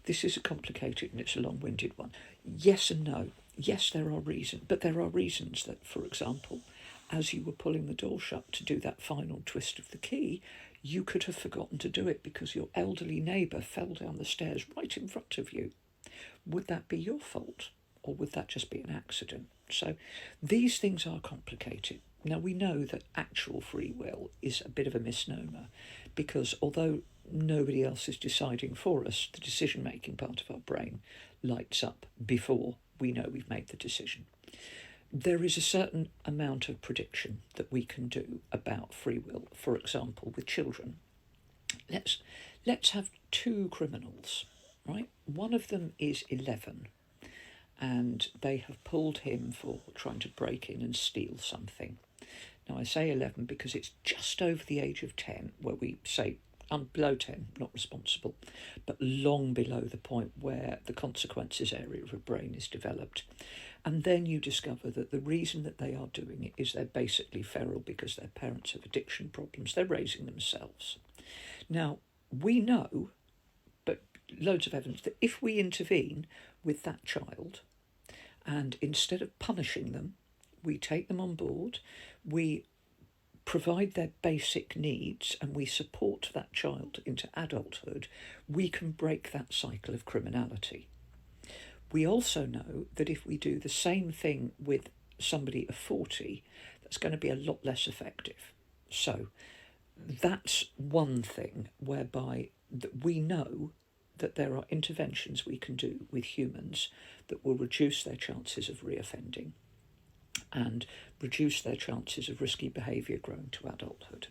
This is a complicated and it's a long-winded one. Yes and no. Yes, there are reasons, but there are reasons that, for example, as you were pulling the door shut to do that final twist of the key, you could have forgotten to do it because your elderly neighbour fell down the stairs right in front of you. Would that be your fault, or would that just be an accident? So these things are complicated. Now, we know that actual free will is a bit of a misnomer because although nobody else is deciding for us, the decision-making part of our brain lights up before we know we've made the decision. There is a certain amount of prediction that we can do about free will. For example, with children, let's have two criminals, right? One of them is 11 and they have pulled him for trying to break in and steal something. Now, I say 11 because it's just over the age of 10 where we say, I'm below 10, not responsible, but long below the point where the consequences area of a brain is developed. And then you discover that the reason that they are doing it is they're basically feral because their parents have addiction problems. They're raising themselves. Now, we know, but loads of evidence, that if we intervene with that child and instead of punishing them, we take them on board, we provide their basic needs and we support that child into adulthood, we can break that cycle of criminality. We also know that if we do the same thing with somebody of 40, that's going to be a lot less effective. So that's one thing whereby that we know that there are interventions we can do with humans that will reduce their chances of reoffending and reduce their chances of risky behaviour growing to adulthood.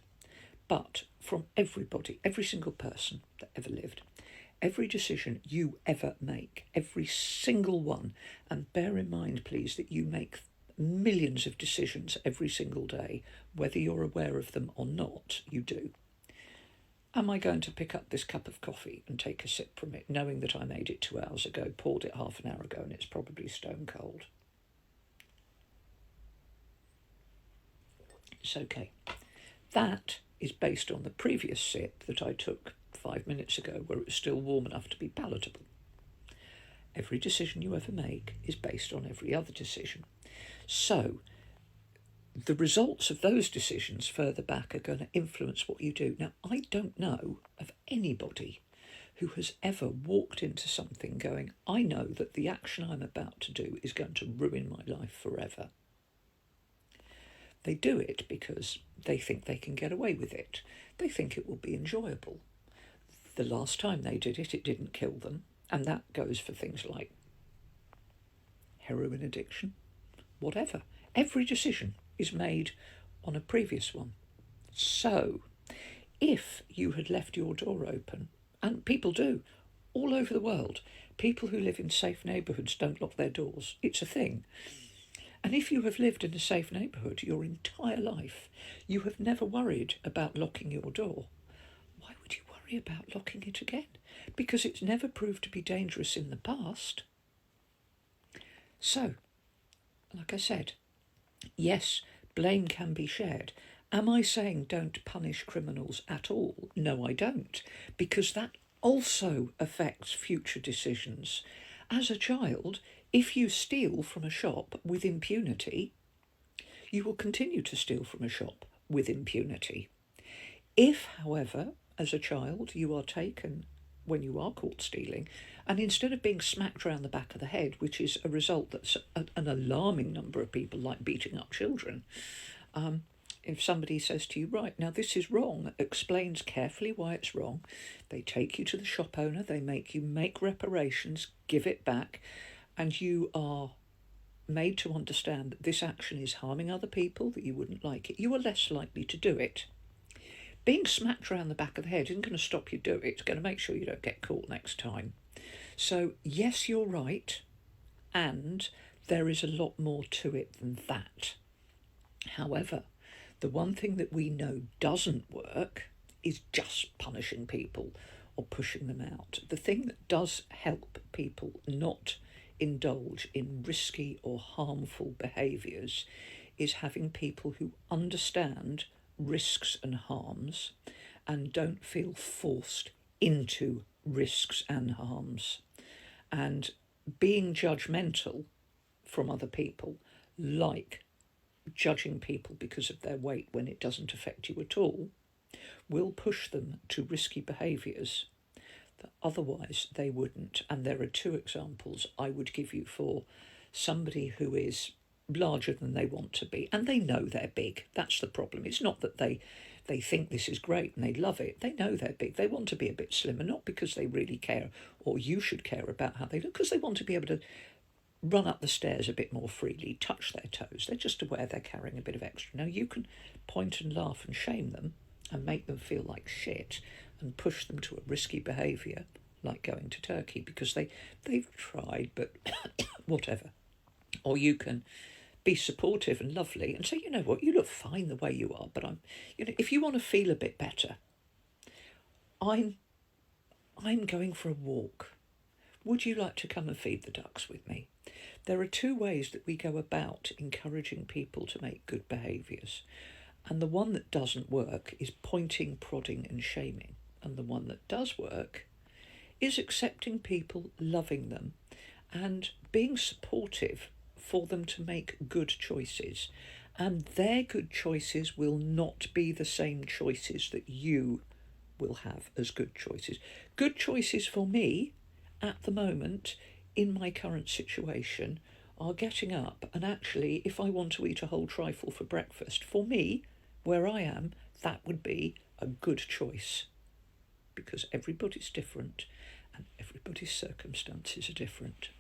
But from everybody, every single person that ever lived, every decision you ever make, every single one, and bear in mind, please, that you make millions of decisions every single day, whether you're aware of them or not, you do. Am I going to pick up this cup of coffee and take a sip from it, knowing that I made it 2 hours ago, poured it half an hour ago, and it's probably stone cold? It's okay. That is based on the previous sip that I took 5 minutes ago, where it was still warm enough to be palatable. Every decision you ever make is based on every other decision. So the results of those decisions further back are going to influence what you do. Now, I don't know of anybody who has ever walked into something going, I know that the action I'm about to do is going to ruin my life forever. They do it because they think they can get away with it. They think it will be enjoyable. The last time they did it, it didn't kill them. And that goes for things like heroin addiction, whatever. Every decision is made on a previous one. So if you had left your door open, and people do all over the world, people who live in safe neighbourhoods don't lock their doors. It's a thing. And if you have lived in a safe neighbourhood your entire life, you have never worried about locking your door. Why would you worry about locking it again? Because it's never proved to be dangerous in the past. So, like I said, yes, blame can be shared. Am I saying don't punish criminals at all? No, I don't, because that also affects future decisions. As a child, if you steal from a shop with impunity, you will continue to steal from a shop with impunity. If, however, as a child, you are taken when you are caught stealing, and instead of being smacked around the back of the head, which is a result that an alarming number of people like beating up children, if somebody says to you, right, now this is wrong, explains carefully why it's wrong, they take you to the shop owner, they make you make reparations, give it back, and you are made to understand that this action is harming other people, that you wouldn't like it, you are less likely to do it. Being smacked around the back of the head isn't going to stop you do it, it's going to make sure you don't get caught next time. So yes, you're right, and there is a lot more to it than that. However, the one thing that we know doesn't work is just punishing people or pushing them out. The thing that does help people not indulge in risky or harmful behaviours is having people who understand risks and harms and don't feel forced into risks and harms. And being judgmental from other people, like judging people because of their weight when it doesn't affect you at all, will push them to risky behaviours that otherwise they wouldn't. And there are two examples I would give you for somebody who is larger than they want to be, and they know they're big. That's the problem. It's not that they think this is great and they love it. They know they're big. They want to be a bit slimmer, not because they really care or you should care about how they look, because they want to be able to run up the stairs a bit more freely, touch their toes. They're just aware they're carrying a bit of extra. Now, you can point and laugh and shame them and make them feel like shit and push them to a risky behaviour like going to Turkey because they've tried, but whatever. Or you can be supportive and lovely and say, you know what, you look fine the way you are, but if you want to feel a bit better, I'm going for a walk. Would you like to come and feed the ducks with me? There are two ways that we go about encouraging people to make good behaviours. And the one that doesn't work is pointing, prodding and shaming. And the one that does work is accepting people, loving them and being supportive for them to make good choices. And their good choices will not be the same choices that you will have as good choices. Good choices for me at the moment in my current situation are getting up and actually, if I want to eat a whole trifle for breakfast, for me, where I am, that would be a good choice because everybody's different and everybody's circumstances are different.